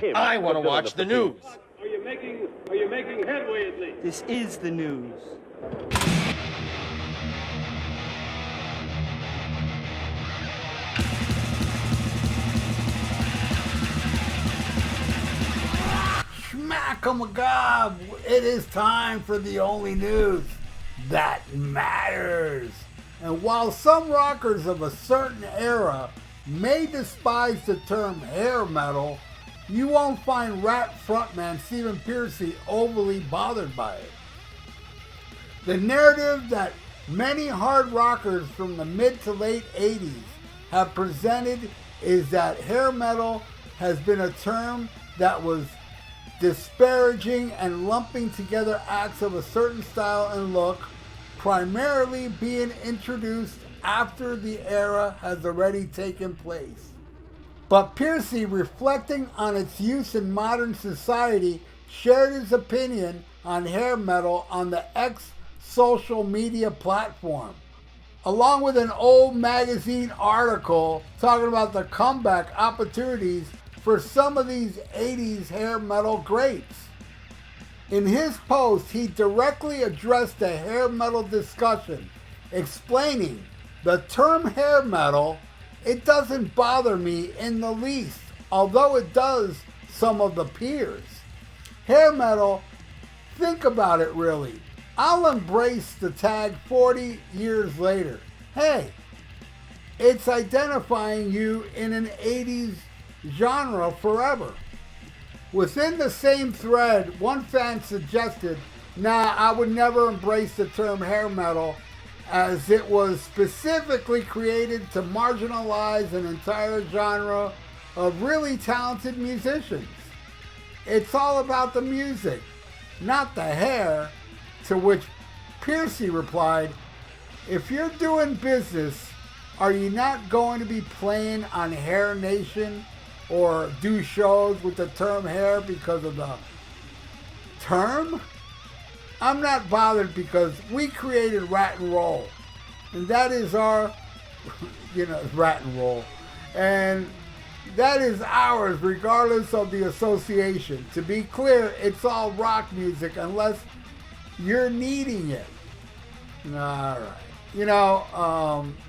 him. I want to watch the news. Are you making headway at least? This is the news. Schmack-a-magob! It is time for the only news that matters. And while some rockers of a certain era may despise the term hair metal, you won't find Ratt frontman Stephen Pearcy overly bothered by it. The narrative that many hard rockers from the mid to late 80s have presented is that hair metal has been a term that was disparaging and lumping together acts of a certain style and look, primarily being introduced after the era has already taken place. But Pearcy, reflecting on its use in modern society, shared his opinion on hair metal on the X social media platform, along with an old magazine article talking about the comeback opportunities for some of these 80s hair metal greats. In his post, he directly addressed the hair metal discussion, explaining, "The term hair metal, it doesn't bother me in the least, although it does some of the peers. Hair metal, think about it really. I'll embrace the tag 40 years later. Hey, it's identifying you in an 80s genre forever." Within the same thread, one fan suggested, "Nah, I would never embrace the term hair metal as it was specifically created to marginalize an entire genre of really talented musicians. It's all about the music, not the hair," to which Pearcy replied, "If you're doing business, are you not going to be playing on Hair Nation or do shows with the term hair because of the term? I'm not bothered because we created Ratt and Roll, and that is our, Ratt and Roll, and that is ours regardless of the association. To be clear, it's all rock music unless you're needing it." All right.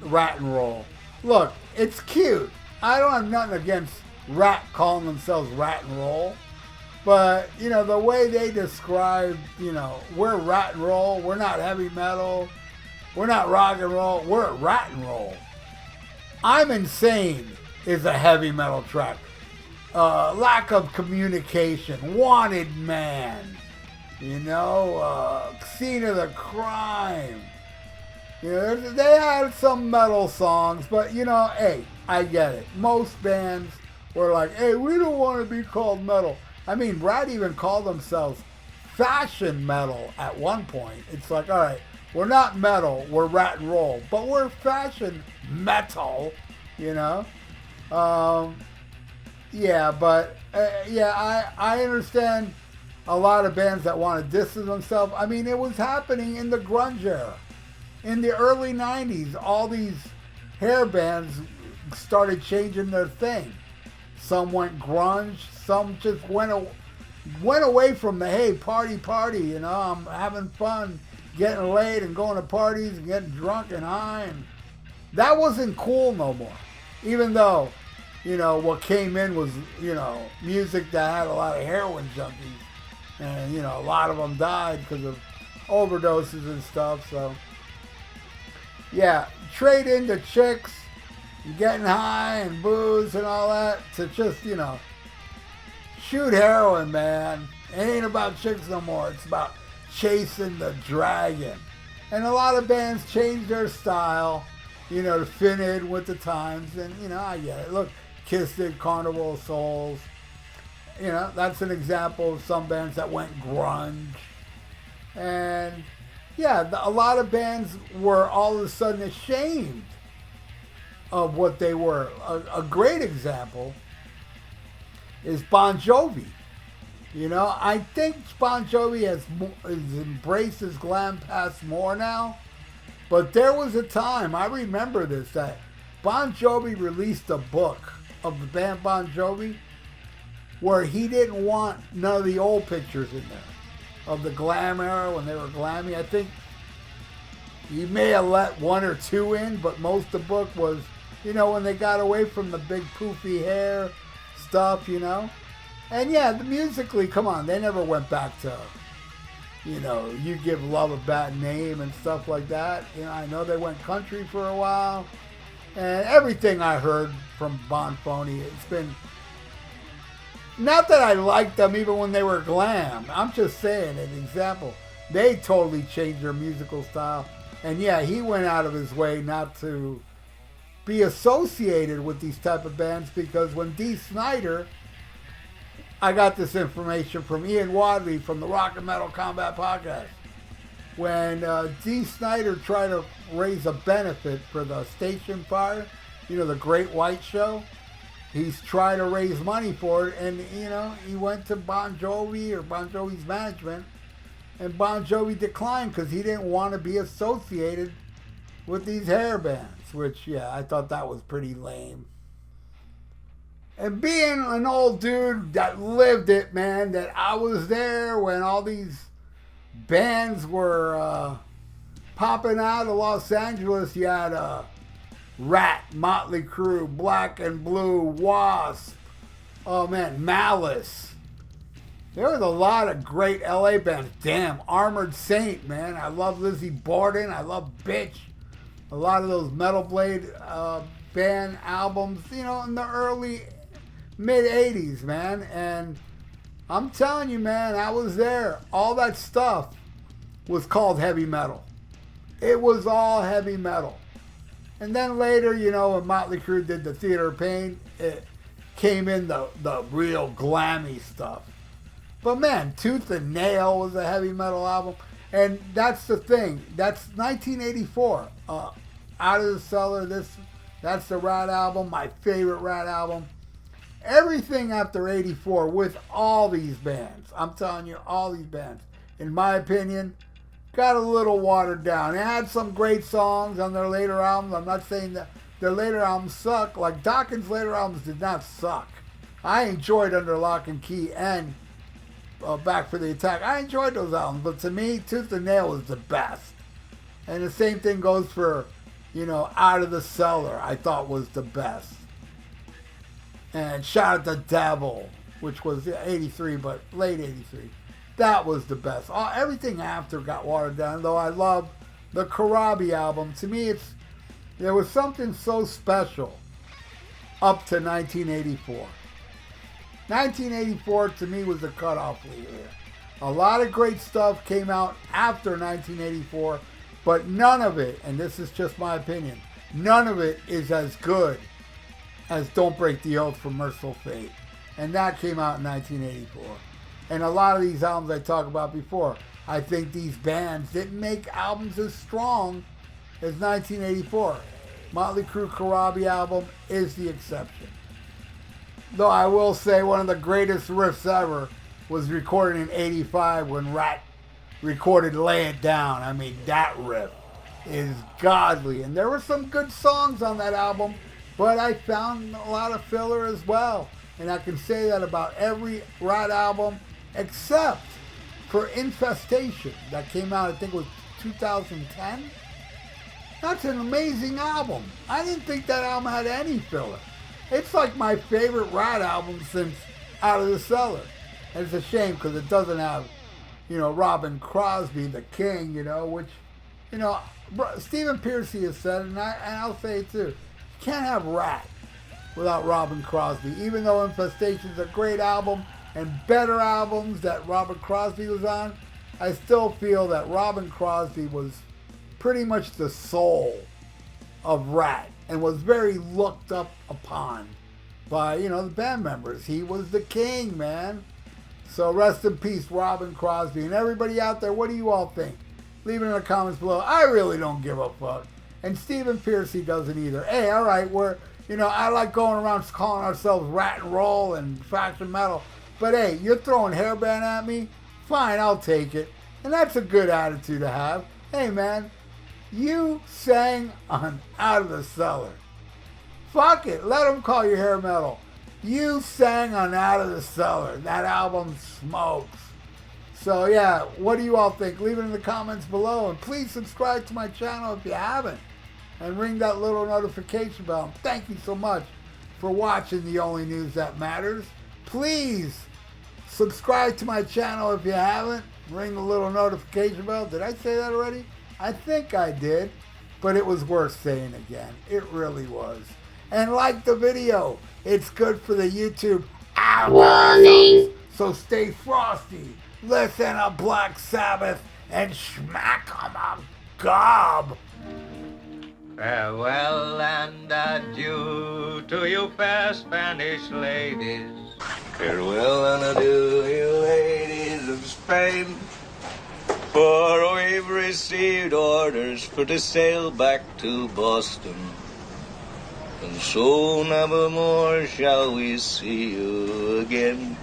Ratt and Roll. Look, it's cute. I don't have nothing against Ratt calling themselves Ratt and Roll. But, the way they describe, we're Ratt and Roll, we're not heavy metal, we're not rock and roll, we're Ratt and Roll. I'm Insane is a heavy metal track. Lack of communication, Wanted Man, Scene of the Crime. They had some metal songs, but, hey, I get it. Most bands were like, hey, we don't want to be called metal. I mean, Ratt even called themselves fashion metal at one point. It's like, all right, we're not metal, we're Ratt and Roll, but we're fashion metal, I understand a lot of bands that want to distance themselves. I mean, it was happening in the grunge era. In the early 90s, all these hair bands started changing their thing. Some went grunge, some just went away from the, hey, party, I'm having fun, getting laid and going to parties and getting drunk and high. And that wasn't cool no more. Even though, what came in was, music that had a lot of heroin junkies. And, a lot of them died because of overdoses and stuff. So, yeah, trade in the chicks, getting high and booze and all that to just, shoot heroin, man. It ain't about chicks no more. It's about chasing the dragon. And a lot of bands changed their style, to fit in with the times. And, I get it. Look, Kiss did Carnival of Souls. That's an example of some bands that went grunge. And, yeah, a lot of bands were all of a sudden ashamed of what they were. A great example is Bon Jovi. I think Bon Jovi has embraced his glam past more now. But there was a time, I remember this, that Bon Jovi released a book of the band Bon Jovi where he didn't want none of the old pictures in there of the glam era when they were glammy. I think he may have let one or two in, but most of the book was, you know, when they got away from the big poofy hair stuff, you know. And yeah, musically, come on, they never went back to, you know, You Give Love a Bad Name and stuff like that. You know, I know they went country for a while. And everything I heard from Bon Phony, it's been, not that I liked them even when they were glam. I'm just saying, an example. They totally changed their musical style. And yeah, he went out of his way not to be associated with these type of bands, because when Dee Snider, I got this information from Ian Wadley from the Rock and Metal Combat Podcast. When Dee Snider tried to raise a benefit for the station fire, you know, the Great White Show, he's trying to raise money for it, and, you know, he went to Bon Jovi or Bon Jovi's management, and Bon Jovi declined because he didn't want to be associated with these hair bands, which, yeah, I thought that was pretty lame. And being an old dude that lived it, man, that I was there when all these bands were popping out of Los Angeles. You had Ratt, Motley Crue, Black and Blue, Wasp, oh man, Malice. There was a lot of great LA bands. Damn, Armored Saint, man. I love Lizzie Borden. I love Bitch. A lot of those Metal Blade band albums, you know, in the early, mid-'80s, man. And I'm telling you, man, I was there. All that stuff was called heavy metal. It was all heavy metal. And then later, you know, when Motley Crue did the Theater of Pain, it came in the real glammy stuff. But man, Tooth and Nail was a heavy metal album. And that's the thing. That's 1984. Out of the Cellar, that's the Ratt album, my favorite Ratt album. Everything after 84 with all these bands, I'm telling you, all these bands, in my opinion, got a little watered down. They had some great songs on their later albums. I'm not saying that their later albums suck. Like Dawkins' later albums did not suck. I enjoyed Under Lock and Key and Back for the Attack. I enjoyed those albums, but to me, Tooth and Nail was the best. And the same thing goes for, you know, Out of the Cellar, I thought was the best. And Shout at the Devil, which was 83, but late 83. That was the best. Everything after got watered down, though I love the Crosby album. To me, there was something so special up to 1984. 1984 to me was the cutoff year. A lot of great stuff came out after 1984, but none of it, and this is just my opinion, none of it is as good as Don't Break the Oath from Merciful Fate. And that came out in 1984. And a lot of these albums I talked about before, I think these bands didn't make albums as strong as 1984. Motley Crue Crosby album is the exception. Though I will say one of the greatest riffs ever was recorded in 85 when Ratt recorded Lay It Down. I mean, that riff is godly. And there were some good songs on that album, but I found a lot of filler as well. And I can say that about every Ratt album except for Infestation that came out, I think it was 2010. That's an amazing album. I didn't think that album had any filler. It's like my favorite Ratt album since Out of the Cellar. And it's a shame because it doesn't have, you know, Robin Crosby, the king, you know, which, you know, Stephen Pearcy has said, and I'll say it too, you can't have Ratt without Robin Crosby. Even though Infestation is a great album and better albums that Robin Crosby was on, I still feel that Robin Crosby was pretty much the soul of Ratt and was very looked up upon by, you know, the band members. He was the king, man. So rest in peace, Robin Crosby. And everybody out there, what do you all think? Leave it in the comments below. I really don't give a fuck. And Stephen Pearcy doesn't either. Hey, all right, you know, I like going around calling ourselves Ratt and Roll and Faction Metal. But hey, you're throwing hairband at me? Fine, I'll take it. And that's a good attitude to have. Hey, man, you sang on Out of the Cellar. Fuck it, let them call you hair metal. You sang on Out of the Cellar. That album smokes. So yeah, what do you all think? Leave it in the comments below. And please subscribe to my channel if you haven't. And ring that little notification bell. Thank you so much for watching The Only News That Matters. Please subscribe to my channel if you haven't. Ring the little notification bell. Did I say that already? I think I did. But it was worth saying again. It really was. And like the video. It's good for the YouTube algorithms. So stay frosty. Listen to Black Sabbath and smack 'em a gob. Farewell and adieu to you fair Spanish ladies. Farewell and adieu, you ladies of Spain. For we've received orders for to sail back to Boston. And so never more shall we see you again.